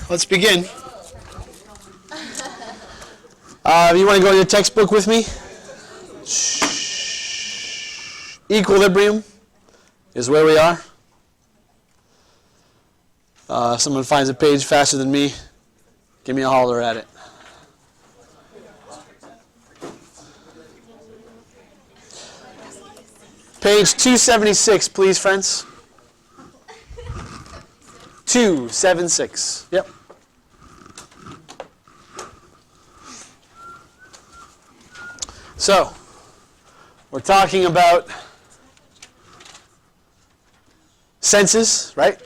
let's begin. You want to go to your textbook with me? Equilibrium is where we are. Someone finds a page faster than me, give me a holler at it. Page 276, please, friends. 276. Yep. So, we're talking about senses, right?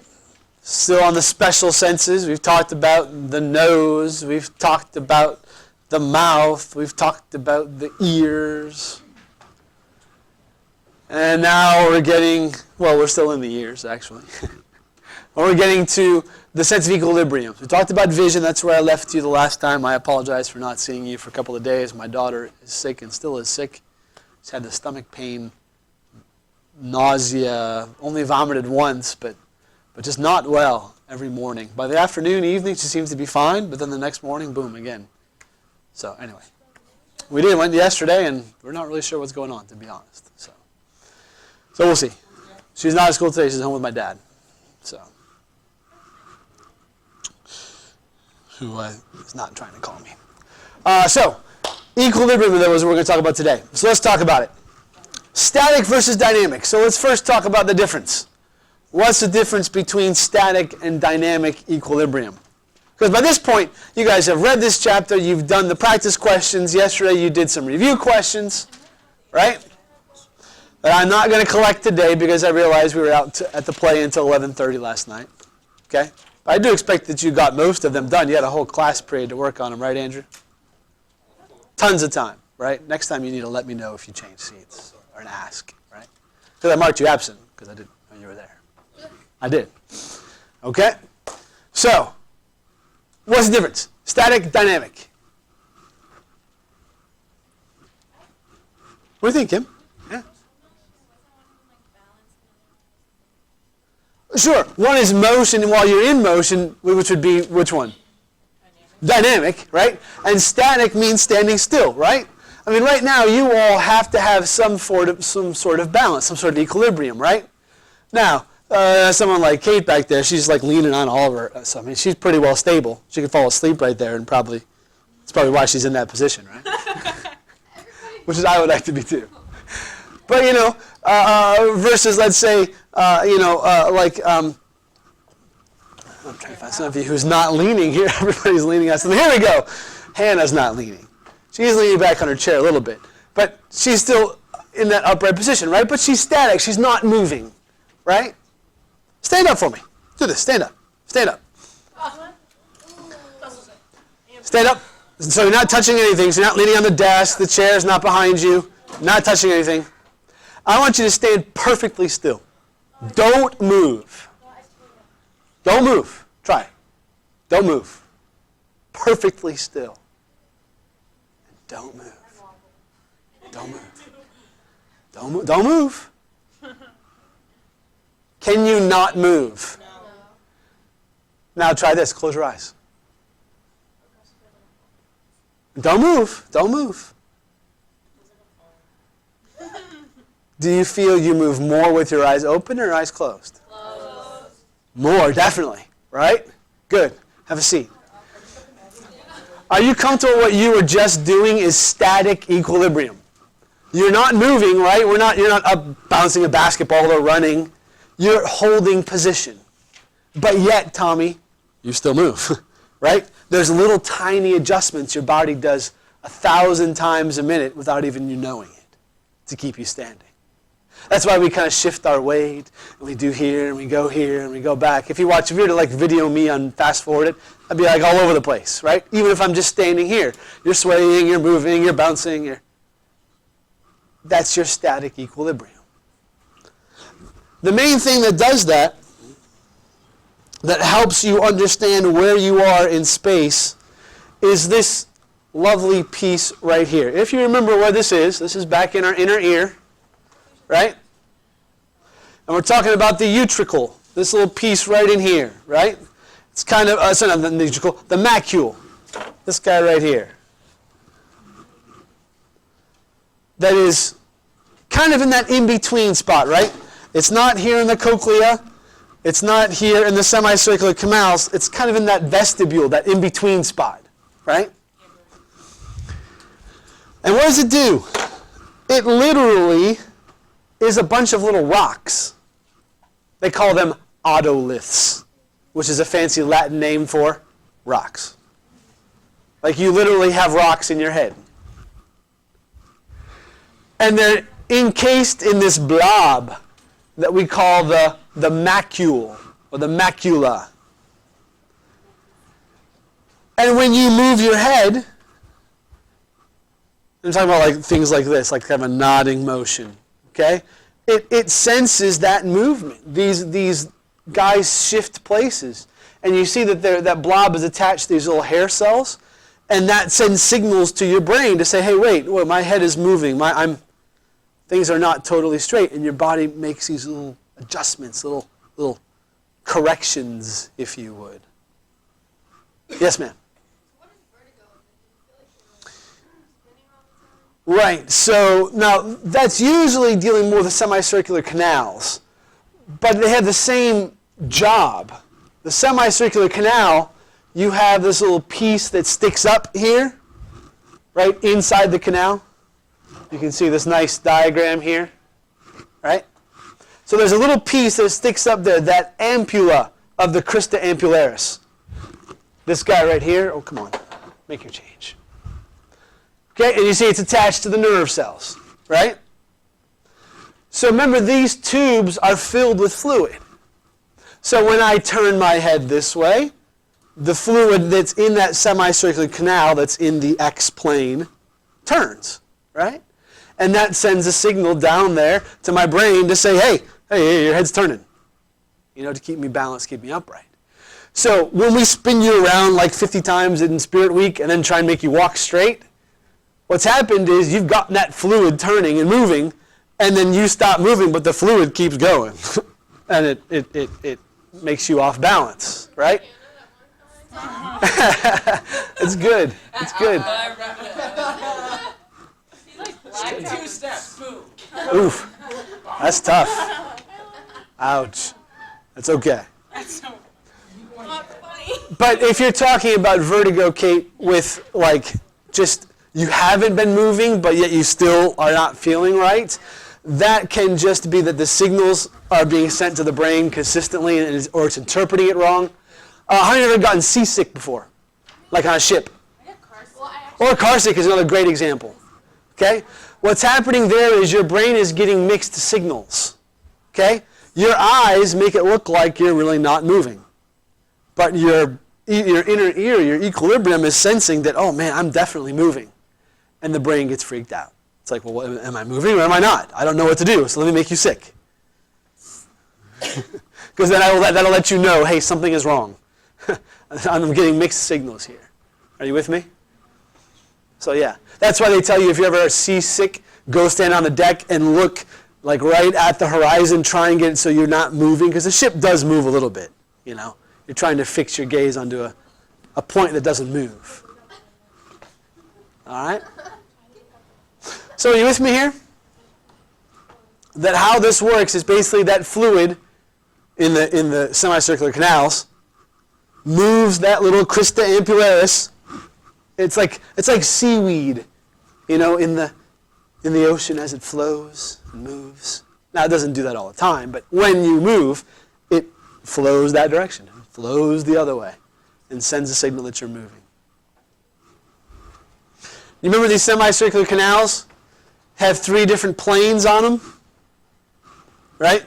Still on the special senses. We've talked about the nose. We've talked about the mouth. We've talked about the ears. And now we're getting, well, we're still in the ears, actually. We're getting to the sense of equilibrium. We talked about vision. That's where I left you the last time. I apologize for not seeing you for a couple of days. My daughter is sick and still is sick. She's had the stomach pain, nausea, only vomited once, but just not well every morning. By the afternoon, evening, she seems to be fine, but then the next morning, boom, again. So anyway, we went yesterday, and we're not really sure what's going on, to be honest. So we'll see. She's not at school today. She's home with my dad. So, who is not trying to call me. So, equilibrium is what we're going to talk about today. So let's talk about it. Static versus dynamic. So let's first talk about the difference. What's the difference between static and dynamic equilibrium? Because by this point, you guys have read this chapter. You've done the practice questions. Yesterday, you did some review questions, right? That I'm not going to collect today because I realized we were out at the play until 11:30 last night. Okay? But I do expect that you got most of them done. You had a whole class period to work on them, right, Andrew? Tons of time, right? Next time you need to let me know if you change seats or an ask, right? Because I marked you absent because I didn't know you were there. I did. Okay? So, what's the difference? Static, dynamic. What do you think, Kim? Yeah. Sure. One is motion, and while you're in motion, which would be which one? Dynamic, right? And static means standing still, right? I mean, right now you all have to have some sort of balance, some sort of equilibrium, right? Now, someone like Kate back there, she's like leaning on all of her. So, I mean, she's pretty well stable. She could fall asleep right there, and it's probably why she's in that position, right? Which is I would like to be too. But versus let's say I'm trying to find some of you who's not leaning here. Everybody's leaning on something. Here we go. Hannah's not leaning. She's leaning back on her chair a little bit. But she's still in that upright position, right? But she's static. She's not moving, right? Stand up for me. Do this. Stand up. Stand up. Stand up. So you're not touching anything. So you're not leaning on the desk. The chair's not behind you. Not touching anything. I want you to stand perfectly still. Don't move. Don't move. Try. Don't move. Perfectly still. Don't move. Don't move. Don't move. Don't move. Can you not move? Now try this. Close your eyes. Don't move. Don't move. Do you feel you move more with your eyes open or eyes closed? Closed. More, definitely. Right? Good. Have a seat. Are you comfortable what you were just doing is static equilibrium? You're not moving, right? You're not up bouncing a basketball or running. You're holding position. But yet, Tommy, you still move, right? There's little tiny adjustments your body does 1,000 times a minute without even you knowing it to keep you standing. That's why we kind of shift our weight, and we do here, and we go back. If you were to like video me on fast forward it, I'd be like all over the place, right? Even if I'm just standing here, you're swaying, you're moving, you're bouncing. That's your static equilibrium. The main thing that does that helps you understand where you are in space, is this lovely piece right here. If you remember where this is back in our inner ear. Right? And we're talking about the utricle, this little piece right in here, right? It's kind of, sorry, not the nutricle, the macule. This guy right here. That is kind of in that in-between spot, right? It's not here in the cochlea. It's not here in the semicircular canals. It's kind of in that vestibule, that in-between spot, right? And what does it do? It literally is a bunch of little rocks. They call them otoliths, which is a fancy Latin name for rocks. Like you literally have rocks in your head. And they're encased in this blob that we call the macule, or the macula. And when you move your head, I'm talking about like things like this, like kind of a nodding motion, okay? It senses that movement. These guys shift places. And you see that that blob is attached to these little hair cells, and that sends signals to your brain to say, hey, wait, my head is moving. Things are not totally straight, and your body makes these little adjustments, little corrections, if you would. Yes, ma'am? What is vertigo? Do you feel like you're spinning all the time? Right. So now that's usually dealing more with the semicircular canals, but they have the same job. The semicircular canal, you have this little piece that sticks up here, right inside the canal. You can see this nice diagram here, right? So there's a little piece that sticks up there, that ampulla of the crista ampularis. This guy right here, oh, come on, make your change. Okay, and you see it's attached to the nerve cells, right? So remember, these tubes are filled with fluid. So when I turn my head this way, the fluid that's in that semicircular canal that's in the X plane turns, right? And that sends a signal down there to my brain to say, hey, your head's turning. To keep me balanced, keep me upright. So when we spin you around like 50 times in Spirit Week and then try and make you walk straight, what's happened is you've gotten that fluid turning and moving, and then you stop moving, but the fluid keeps going. And it makes you off balance, right? It's good. It's good. Like 2 steps, boom. Oof. That's tough. Ouch. That's okay. That's so Not funny. But if you're talking about vertigo, Kate, with like just you haven't been moving, but yet you still are not feeling right, that can just be that the signals are being sent to the brain consistently or it's interpreting it wrong. How many of you ever gotten seasick before? Like on a ship? Or car sick is another great example. Okay? What's happening there is your brain is getting mixed signals. Okay? Your eyes make it look like you're really not moving. But your inner ear, your equilibrium is sensing that, oh man, I'm definitely moving. And the brain gets freaked out. It's like, well, am I moving or am I not? I don't know what to do, so let me make you sick. Because then that'll let you know, hey, something is wrong. I'm getting mixed signals here. Are you with me? So yeah, that's why they tell you if you're ever seasick, go stand on the deck and look like right at the horizon, try and get it so you're not moving, because the ship does move a little bit, You're trying to fix your gaze onto a point that doesn't move. All right? So are you with me here? That how this works is basically that fluid in the semicircular canals moves that little crista ampularis. It's like seaweed, in the ocean as it flows and moves. Now it doesn't do that all the time, but when you move, it flows that direction. It flows the other way and sends a signal that you're moving. You remember these semicircular canals have 3 different planes on them? Right?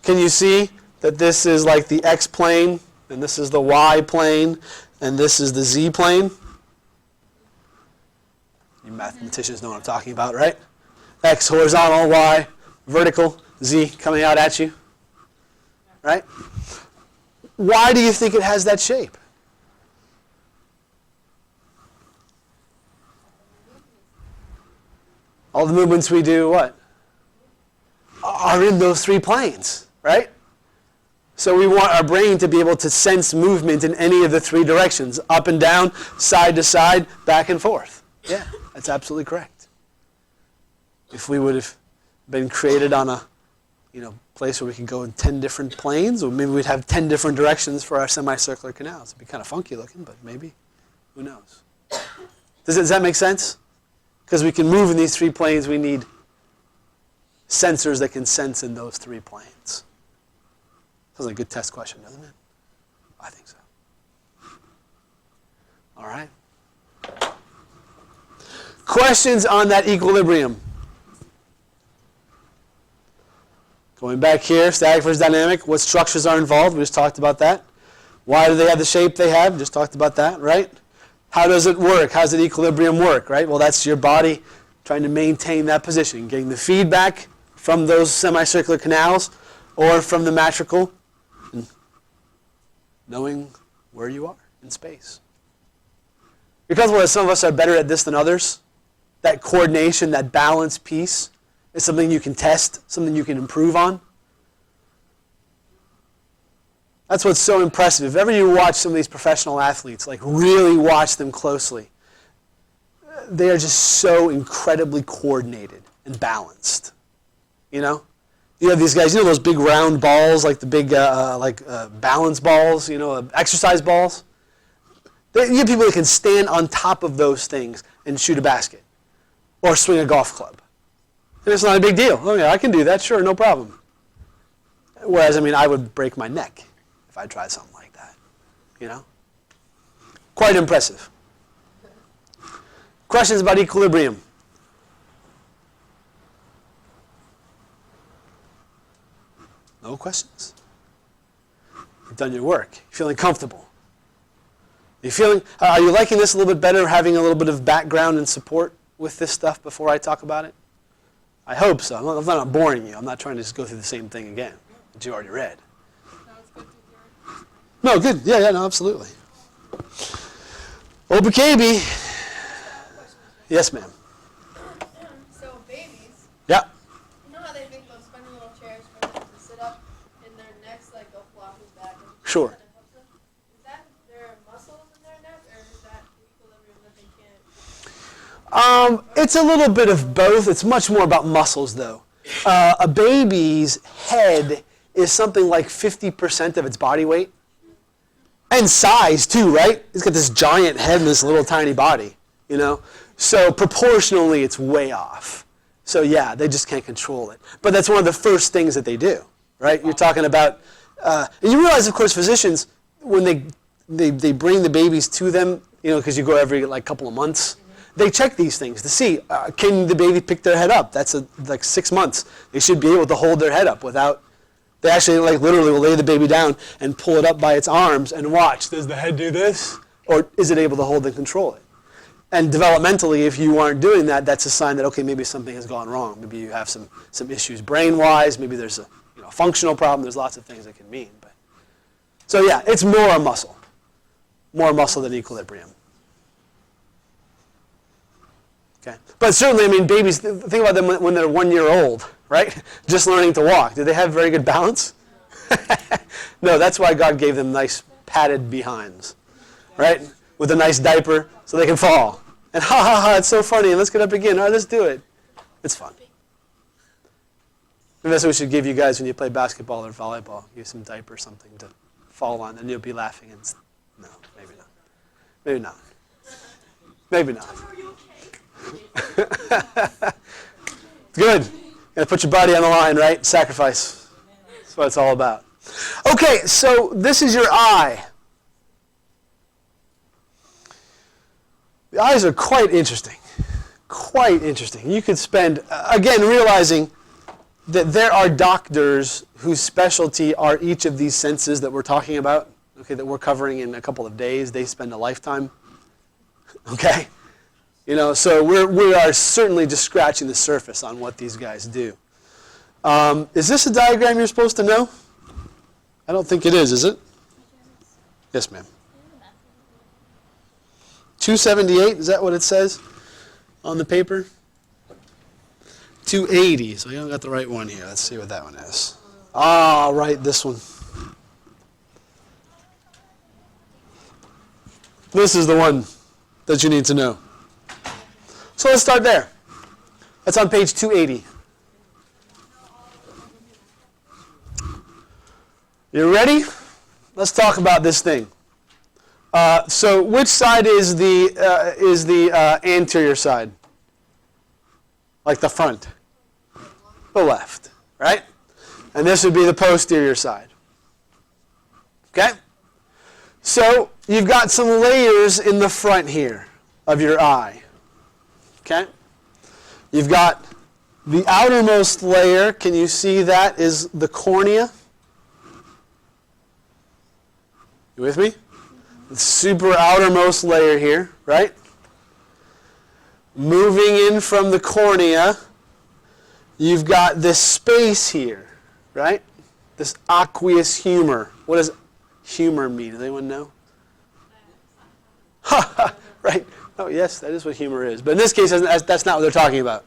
Can you see that this is like the X plane, and this is the Y plane, and this is the Z plane? You mathematicians know what I'm talking about, right? X horizontal, Y vertical, Z coming out at you. Right? Why do you think it has that shape? All the movements we do, what? Are in those 3 planes, right? So we want our brain to be able to sense movement in any of the three directions, up and down, side to side, back and forth. Yeah, that's absolutely correct. If we would have been created on a place where we could go in 10 different planes, or maybe we'd have 10 different directions for our semicircular canals. It'd be kind of funky looking, but maybe. Who knows? Does that make sense? Because we can move in these three planes, we need sensors that can sense in those three planes. Sounds like a good test question, doesn't it? I think so. All right. Questions on that equilibrium? Going back here, static versus dynamic, what structures are involved? We just talked about that. Why do they have the shape they have? Just talked about that, right? How does it work? How does the equilibrium work, right? Well, that's your body trying to maintain that position, getting the feedback from those semicircular canals or from the matricle, and knowing where you are in space. You're comfortable that some of us are better at this than others? That coordination, that balance piece is something you can test, something you can improve on. That's what's so impressive. If ever you watch some of these professional athletes, like really watch them closely, they are just so incredibly coordinated and balanced. You know? You have these guys, those big round balls, like the big balance balls, exercise balls. You have people that can stand on top of those things and shoot a basket or swing a golf club. And it's not a big deal. Oh yeah, I can do that. Sure, no problem. Whereas, I would break my neck if I tried something like that. Quite impressive. Questions about equilibrium? No questions? You've done your work. You're feeling comfortable. Are you liking this a little bit better, having a little bit of background and support with this stuff before I talk about it? I hope so. I'm not boring you. I'm not trying to just go through the same thing again that you already read. No, it's good to hear. No, good. Yeah, no, absolutely. OBKB. Yes, ma'am. So babies, Yeah. you know how they make those funny little chairs for them to sit up and their necks like go flopping back? And Sure. Is that their muscles in their neck, or is that the equilibrium that they can't? It's a little bit of both. It's much more about muscles, though. A baby's head is something like 50% of its body weight. And size, too, right? It's got this giant head and this little tiny body, So proportionally, it's way off. So yeah, they just can't control it. But that's one of the first things that they do, right? You're talking about, and you realize, of course, physicians, when they bring the babies to them, because you go every couple of months, they check these things to see, can the baby pick their head up? That's like 6 months. They should be able to hold their head up without, they actually literally will lay the baby down and pull it up by its arms and watch. Does the head do this? Or is it able to hold and control it? And developmentally, if you aren't doing that, that's a sign that, okay, maybe something has gone wrong. Maybe you have some issues brain-wise. Maybe there's a functional problem. There's lots of things it can mean. So yeah, it's more a muscle. More muscle than equilibrium. Okay. But certainly, babies, think about them when they're 1 year old, right? Just learning to walk. Do they have very good balance? No, that's why God gave them nice padded behinds, right? With a nice diaper so they can fall. And it's so funny, and let's get up again. All right, let's do it. It's fun. Maybe that's what we should give you guys when you play basketball or volleyball. Give some diaper or something to fall on, and you'll be laughing. And no, maybe not. Maybe not. Maybe not. Good. Got to put your body on the line, right? Sacrifice. That's what it's all about. Okay, so this is your eye. The eyes are quite interesting. Quite interesting. You could spend, again, realizing that there are doctors whose specialty are each of these senses that we're talking about, okay, that we're covering in a couple of days. They spend a lifetime. Okay? So we are certainly just scratching the surface on what these guys do. Is this a diagram you're supposed to know? I don't think it is it? Yes, ma'am. 278, is that what it says on the paper? 280, so you haven't got the right one here. Let's see what that one is. Ah, right, this one. This is the one that you need to know. So let's start there. That's on page 280. You ready? Let's talk about this thing. So which side is the anterior side? Like the front? The left, right? And this would be the posterior side. Okay? So you've got some layers in the front here of your eye. Okay? You've got the outermost layer, can you see that, is the cornea? You with me? The super outermost layer here, right? Moving in from the cornea, you've got this space here, right? This aqueous humor. What does humor mean? Does anyone know? Ha ha! Right? Oh, yes, that is what humor is. But in this case, that's not what they're talking about.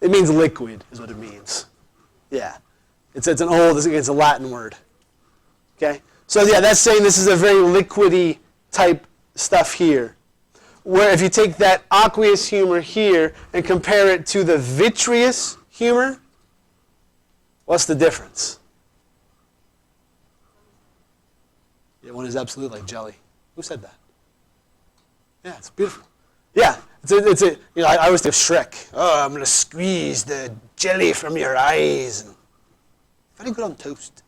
It means liquid, is what it means. Yeah. It's a Latin word. Okay? So yeah, that's saying this is a very liquidy type stuff here. Where if you take that aqueous humor here and compare it to the vitreous humor, what's the difference? Yeah, one is absolutely like jelly. Who said that? Yeah, it's beautiful. Yeah, I always think of Shrek. Oh, I'm going to squeeze the jelly from your eyes. Very good on toast.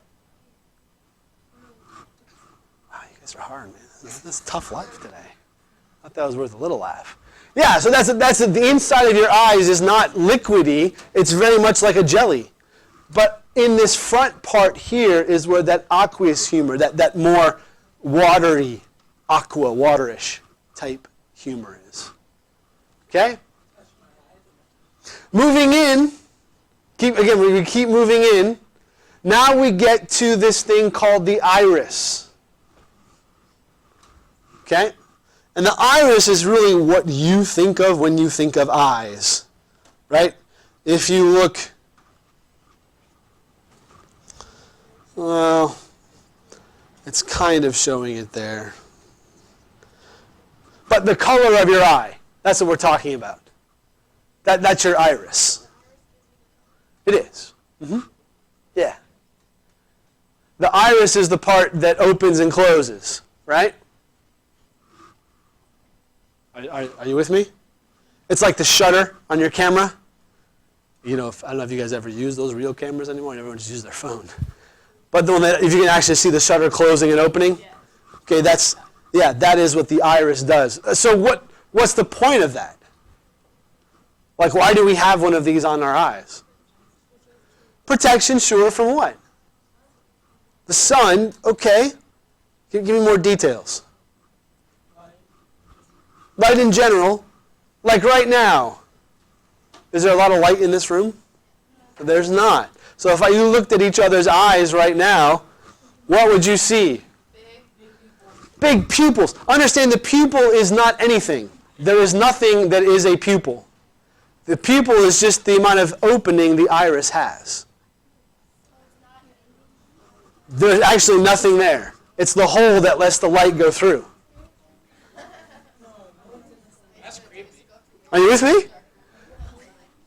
Wow, you guys are hard, man. This is a tough life today. I thought that was worth a little laugh. Yeah, so that's the inside of your eyes is not liquidy. It's very much like a jelly. But in this front part here is where that aqueous humor, that more watery, waterish type humor is. Okay? Moving in, we keep moving in. Now we get to this thing called the iris. Okay? And the iris is really what you think of when you think of eyes. Right? If you look, well, it's kind of showing it there. But the color of your eye, that's what we're talking about. That's your iris. It is. Mm-hmm. Yeah. The iris is the part that opens and closes, right? Are you with me? It's like the shutter on your camera. You know, I don't know if you guys ever use those real cameras anymore. Everyone just uses their phone. But the one that, if you can actually see the shutter closing and opening, okay, that is what the iris does. So what's the point of that? Like, why do we have one of these on our eyes? Protection, sure, from what? The sun, okay. Give me more details. Light in general, like right now. Is there a lot of light in this room? There's not. So if you looked at each other's eyes right now, what would you see? Big pupils. Understand the pupil is not anything. There is nothing that is a pupil. The pupil is just the amount of opening the iris has. There's actually nothing there. It's the hole that lets the light go through. That's creepy. Are you with me?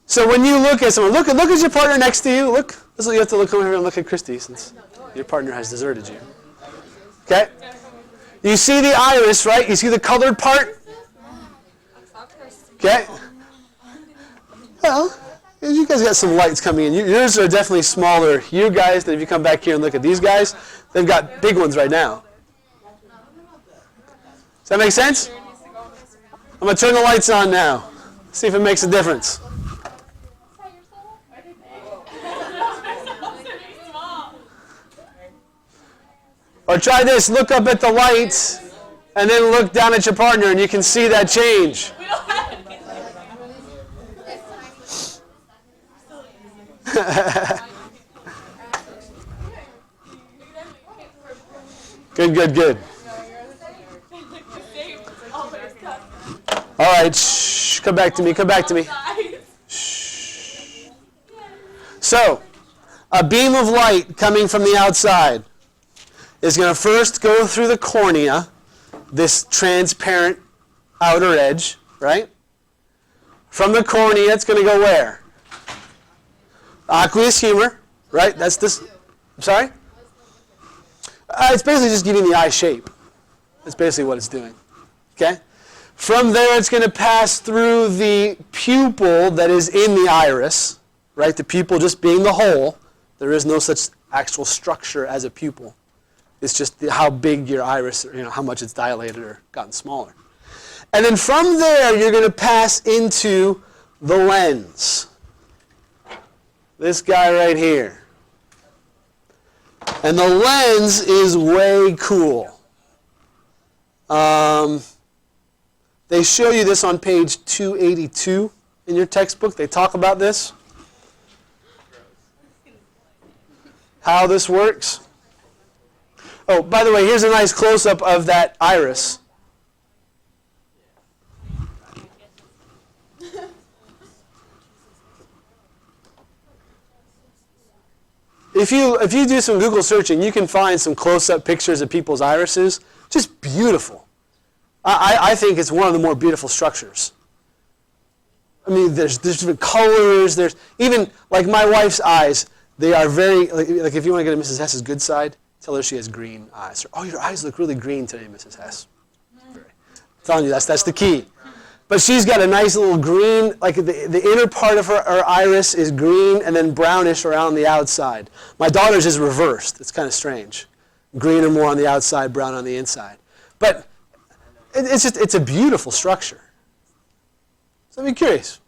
So when you look at someone, look at your partner next to you. Look. This is what you have to look over here and look at Christy since your partner has deserted you. Okay? You see the iris, right? You see the colored part? Okay? Well, you guys got some lights coming in. Yours are definitely smaller. You guys, then if you come back here and look at these guys, they've got big ones right now. Does that make sense? I'm going to turn the lights on now. See if it makes a difference. Or try this, look up at the lights, and then look down at your partner, and you can see that change. Good. All right, shh, come back to me. Shh. So, a beam of light coming from the outside is going to first go through the cornea, this transparent outer edge, right? From the cornea, it's going to go where? Aqueous humor, right? That's this. I'm sorry? It's basically just giving the eye shape. That's basically what it's doing. Okay? From there, it's going to pass through the pupil that is in the iris, right? The pupil just being the hole. There is no such actual structure as a pupil. It's just how big your iris, how much it's dilated or gotten smaller. And then from there, you're going to pass into the lens. This guy right here. And the lens is way cool. They show you this on page 282 in your textbook. They talk about this. How this works. Oh, by the way, here's a nice close-up of that iris. If you do some Google searching, you can find some close-up pictures of people's irises. Just beautiful. I think it's one of the more beautiful structures. I mean, there's different colors. There's even, like my wife's eyes, they are very, like if you want to get a Mrs. Hess's good side, tell her she has green eyes. Oh, your eyes look really green today, Mrs. Hess. I'm telling you, that's the key. But she's got a nice little green, like the inner part of her iris is green and then brownish around the outside. My daughter's is reversed. It's kind of strange. Green or more on the outside, brown on the inside. But it's a beautiful structure. So I'm curious.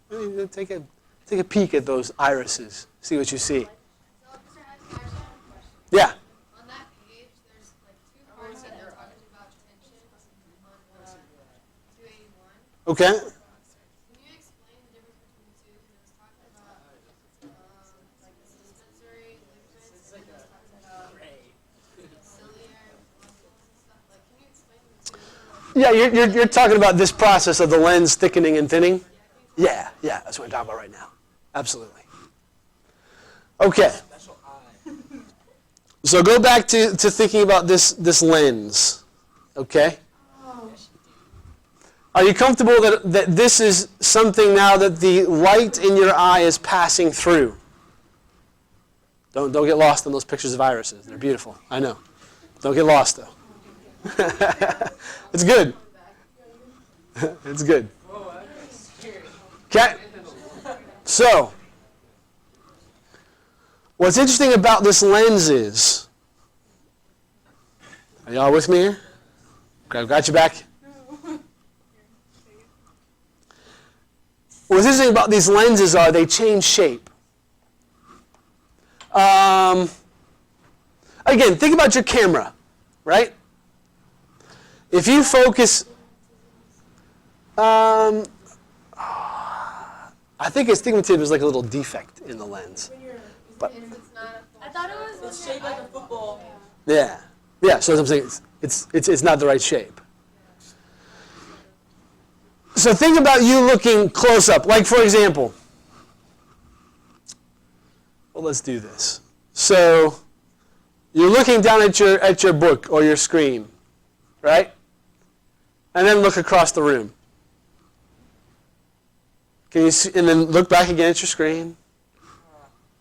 Take a peek at those irises. See what you see. Yeah. On that page, there's like two parts that are talking about tension on 281. Okay. Can you explain the difference between the two? Because it was talking about like the suspensory ligaments, and it was talking about ciliary muscles and stuff. Like, can you explain the two? Yeah, you're talking about this process of the lens thickening and thinning? Yeah, that's what I'm talking about right now. Absolutely. Okay. So go back to thinking about this lens. Okay? Are you comfortable that this is something now that the light in your eye is passing through? Don't get lost in those pictures of irises. They're beautiful. I know. Don't get lost, though. It's good. It's good. Okay? So, what's interesting about this lens is, are y'all with me here? Okay, I've got you back. What's interesting about these lenses are they change shape. Again, think about your camera, right? If you focus, I think astigmatism is like a little defect in the lens. But I thought it was It's shaped like a football. yeah, so I'm saying it's not the right shape. So think about you looking close up. Like, for example, well, let's do this. So you're looking down at your book or your screen, right? And then look across the room. Can you see, and then look back again at your screen.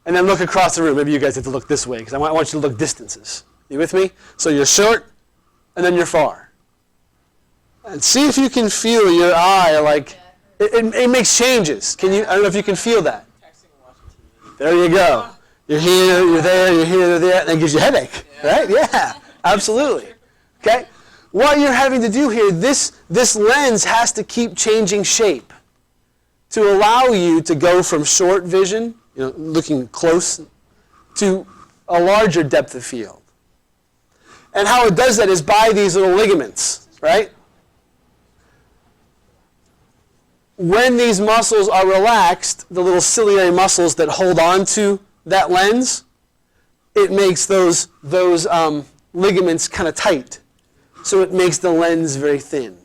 And then look across the room. Maybe you guys have to look this way because I want you to look distances. You with me? So you're short, and then you're far. And see if you can feel your eye, like, it makes changes. I don't know if you can feel that. There you go. You're here, you're there, you're here, you're there, and it gives you a headache, right? Yeah, absolutely. Okay? What you're having to do here, this lens has to keep changing shape to allow you to go from short vision, looking close, to a larger depth of field. And how it does that is by these little ligaments, right? When these muscles are relaxed, the little ciliary muscles that hold on to that lens, it makes those ligaments kind of tight. So it makes the lens very thin.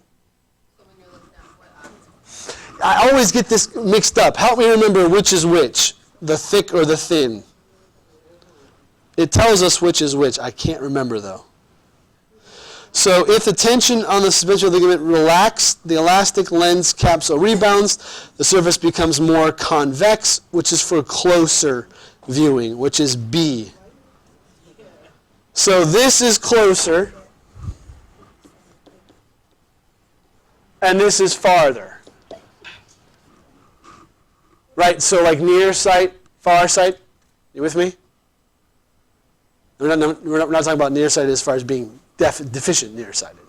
I always get this mixed up. Help me remember which is which, the thick or the thin. It tells us which is which. I can't remember, though. So if the tension on the suspension ligament relaxes, the elastic lens capsule rebounds, the surface becomes more convex, which is for closer viewing, which is B. So this is closer, and this is farther. Right, so like near sight, far sight, you with me? We're not talking about nearsighted as far as being deficient nearsighted.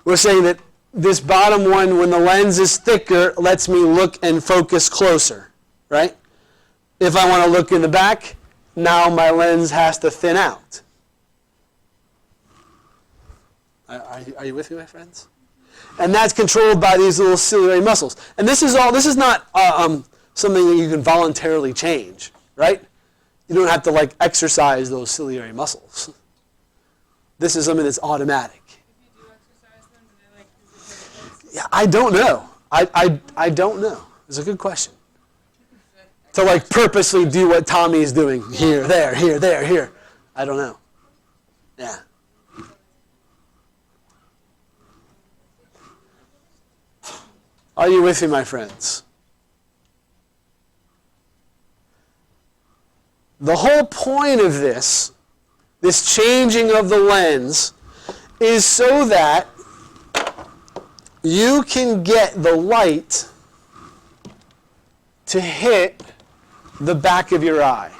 We're saying that this bottom one, when the lens is thicker, lets me look and focus closer, right? If I want to look in the back, now my lens has to thin out. Are you with me, my friends? And that's controlled by these little ciliary muscles. And this is not something that you can voluntarily change, right? You don't have to like exercise those ciliary muscles. This is something that's automatic. If you do exercise them, do they like physically? Yeah, I don't know. I don't know. It's a good question. To like purposely do what Tommy is doing here, there, here. I don't know. Yeah. Are you with me, my friends? The whole point of this changing of the lens, is so that you can get the light to hit the back of your eye.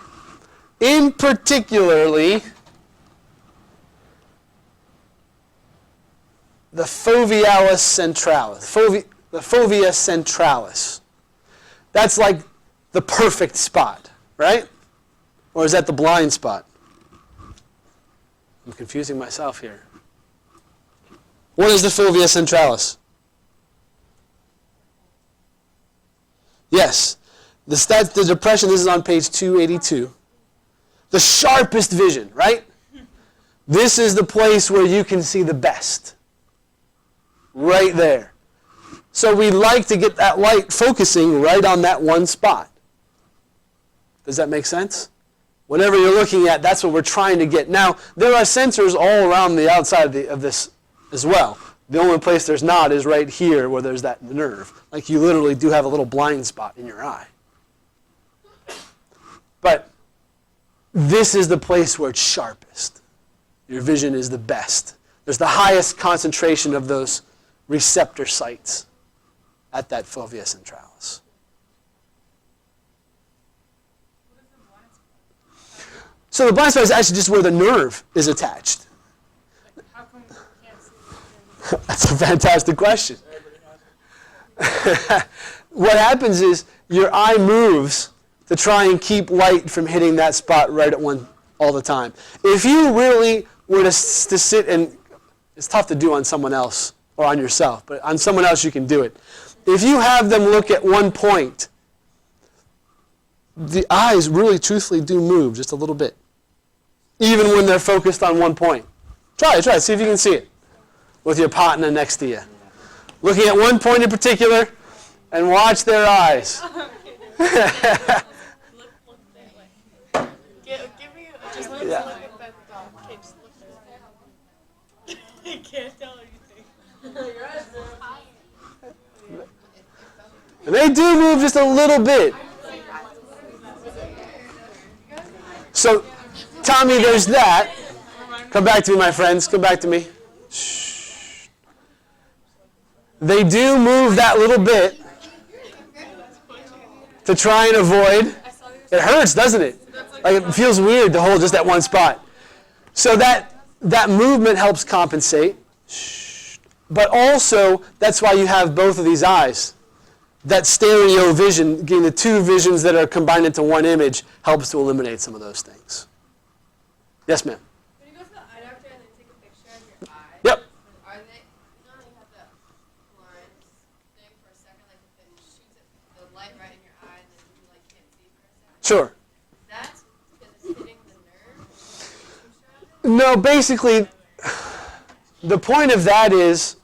In particularly, the fovealis centralis. The fovea centralis. That's like the perfect spot, right? Or is that the blind spot? I'm confusing myself here. What is the fovea centralis? Yes. The depression, this is on page 282. The sharpest vision, right? This is the place where you can see the best. Right there. So we like to get that light focusing right on that one spot. Does that make sense? Whatever you're looking at, that's what we're trying to get. Now, there are sensors all around the outside of this as well. The only place there's not is right here where there's that nerve. Like you literally do have a little blind spot in your eye. But this is the place where it's sharpest. Your vision is the best. There's the highest concentration of those receptor sites at that fovea centralis. So the blind spot is actually just where the nerve is attached. How come you can't see it? That's a fantastic question. What happens is your eye moves to try and keep light from hitting that spot right at one all the time. If you really were to sit and, it's tough to do on someone else or on yourself, but on someone else you can do it. If you have them look at one point, the eyes really truthfully do move just a little bit, even when they're focused on one point. Try it, see if you can see it with your partner next to you. Looking at one point in particular, and watch their eyes. Give me just look Yeah. at that dog. Okay, just look at that. I can't tell anything. Your eyes are And they do move just a little bit. So, Tommy, there's that. Come back to me, my friends. Come back to me. Shh. They do move that little bit to try and avoid. It hurts, doesn't it? Like it feels weird to hold just that one spot. So that movement helps compensate. Shh. But also, that's why you have both of these eyes. That stereo vision, getting the two visions that are combined into one image, helps to eliminate some of those things. Yes, ma'am? When you go to the eye doctor and they take a picture of your eye, Yep. are they, you know, you have that lines thing for a second, like if it shoots the light right in your eye and then you like can't see for a second? Sure. That's because it's hitting the nerve? No, basically, the point of that is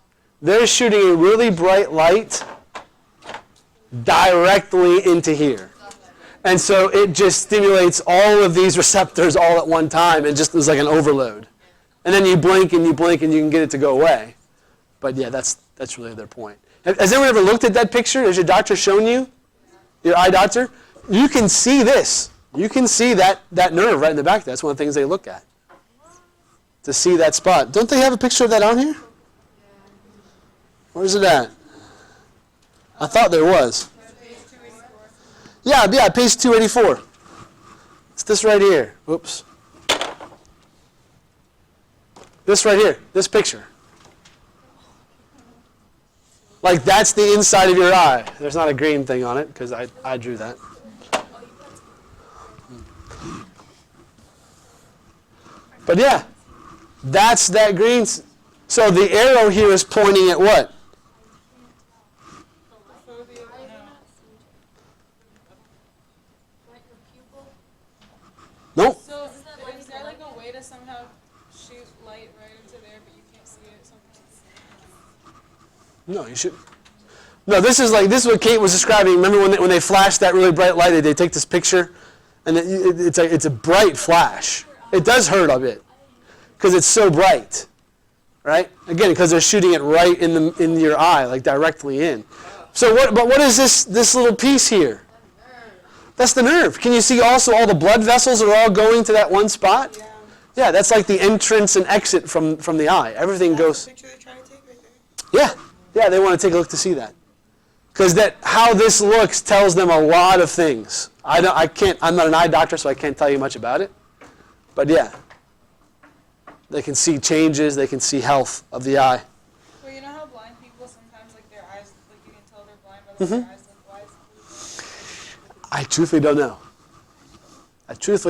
they're shooting a really bright light directly into here. And so it just stimulates all of these receptors all at one time and just is like an overload. And then you blink and you blink and you can get it to go away. But yeah, that's really their point. Has anyone ever looked at that picture? Has your doctor shown you? Your eye doctor? You can see this. You can see that nerve right in the back. That's one of the things they look at. To see that spot. Don't they have a picture of that on here? Where's it at? I thought there was. Yeah, page 284. It's this right here. Whoops. This right here. This picture. Like that's the inside of your eye. There's not a green thing on it because I drew that. But yeah, that's that green. So the arrow here is pointing at what? Nope. So is there like a way to somehow shoot light right into there, but you can't see it? No, you should. No, this is what Kate was describing. Remember when they flashed that really bright light? They take this picture, and it's a bright flash. It does hurt a bit because it's so bright, right? Again, because they're shooting it right in your eye, like directly in. So what is this little piece here? That's the nerve. Can you see also all the blood vessels are all going to that one spot? Yeah, that's like the entrance and exit from the eye. Everything goes. That's the picture they're trying to take right there? Yeah, they want to take a look to see that. Because how this looks tells them a lot of things. I'm not an eye doctor, so I can't tell you much about it. But yeah, they can see changes, they can see health of the eye. Well, you know how blind people sometimes, like their eyes, like you can tell they're blind by their eyes look wise? I truthfully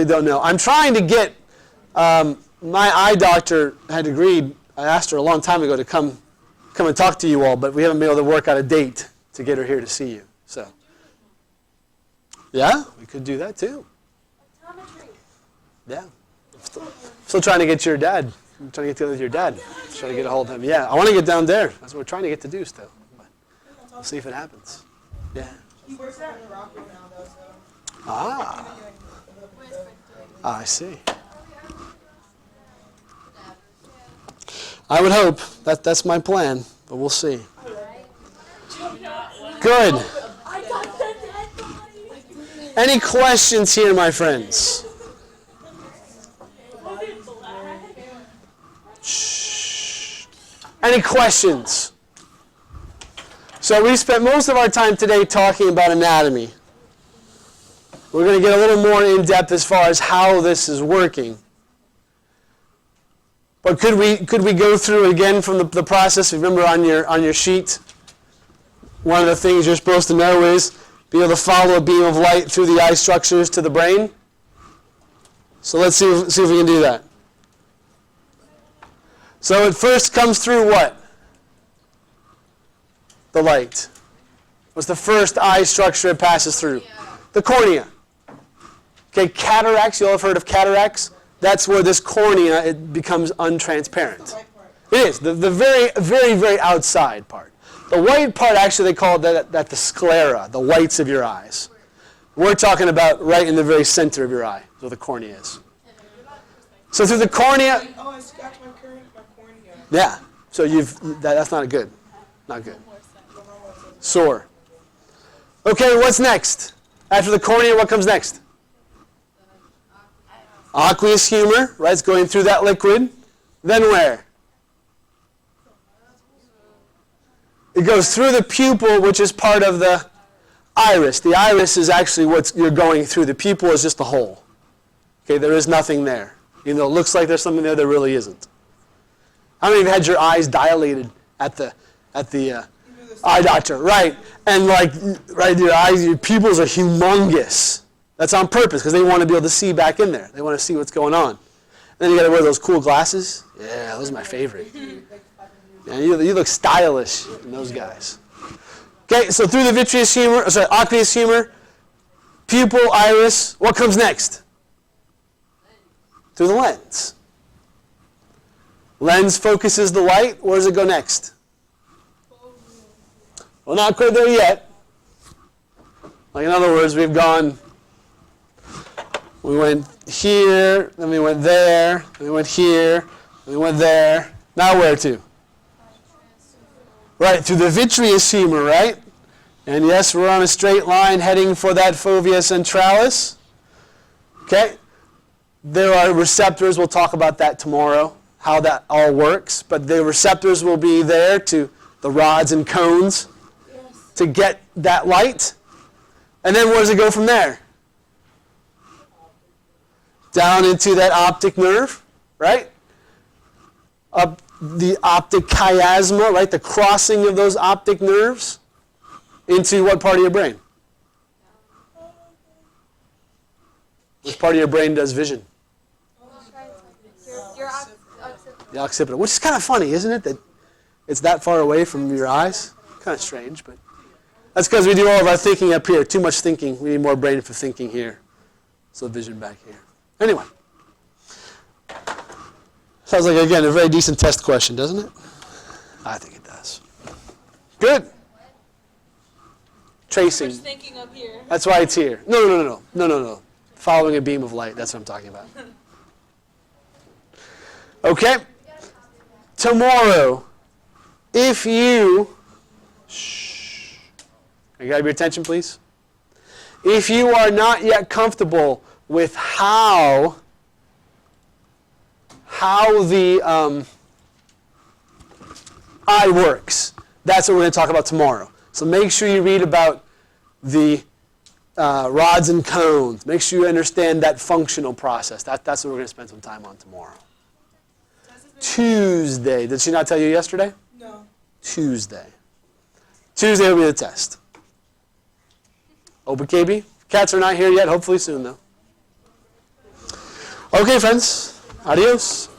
don't know. I'm trying to get, my eye doctor had agreed, I asked her a long time ago to come and talk to you all, but we haven't been able to work out a date to get her here to see you. So, yeah, we could do that too. Yeah. Still trying to get your dad. I'm trying to get together with your dad. Trying to get a hold of him. Yeah, I want to get down there. That's what we're trying to get to do still. But we'll see if it happens. Yeah. He works out in Morocco now, though, so. I see. I would hope. That's my plan, but we'll see. Good. Any questions here, my friends? Shh. Any questions? So we spent most of our time today talking about anatomy. We're going to get a little more in depth as far as how this is working. But could we go through again from the process? Remember on your sheet, one of the things you're supposed to know is be able to follow a beam of light through the eye structures to the brain. So let's see if we can do that. So it first comes through what? The light. What's the first eye structure it passes through? The cornea. Okay, cataracts, you all have heard of cataracts? That's where this cornea, it becomes untransparent. It is, the very, very, very outside part. The white part, actually, they call that the sclera, the whites of your eyes. We're talking about right in the very center of your eye, where the cornea is. So through the cornea... Oh, I scratched my cornea. Yeah, so that's not good. Not good. Sore. Okay, what's next? After the cornea, what comes next? Aqueous humor, right? It's going through that liquid. Then where? It goes through the pupil, which is part of the iris. The iris is actually what you're going through. The pupil is just a hole. Okay, there is nothing there. Even though it looks like there's something there, there really isn't. How many of you had your eyes dilated at the eye doctor? Right, and your pupils are humongous. That's on purpose because they want to be able to see back in there. They want to see what's going on. Then you got to wear those cool glasses. Yeah, those are my favorite. Yeah, you look stylish in those guys. Okay, so through the aqueous humor, pupil, iris, what comes next? Through the lens. Lens focuses the light. Where does it go next? Well, not quite there yet. Like in other words, we went here, then we went there, then we went here, We went there. Now where to? Right, through the vitreous humor, right? And yes, we're on a straight line heading for that fovea centralis. Okay? There are receptors. We'll talk about that tomorrow, how that all works. But the receptors will be there to the rods and cones to get that light. And then where does it go from there? Down into that optic nerve, right? Up the optic chiasma, right? The crossing of those optic nerves into what part of your brain? Which part of your brain does vision? The occipital, which is kind of funny, isn't it? That it's that far away from your eyes. Kind of strange, but that's because we do all of our thinking up here. Too much thinking. We need more brain for thinking here. So vision back here. Anyway. Sounds like, again, a very decent test question, doesn't it? I think it does. Good. Tracing. Much thinking up here. That's why it's here. No. Following a beam of light. That's what I'm talking about. Okay. Tomorrow, if you... Shh. You got your attention, please? If you are not yet comfortable with how the eye works, that's what we're going to talk about tomorrow. So make sure you read about the rods and cones. Make sure you understand that functional process. That's what we're going to spend some time on tomorrow. Tuesday. Did she not tell you yesterday? No. Tuesday. Tuesday will be the test. Open KB. Cats are not here yet. Hopefully soon, though. Okay, friends. Adios.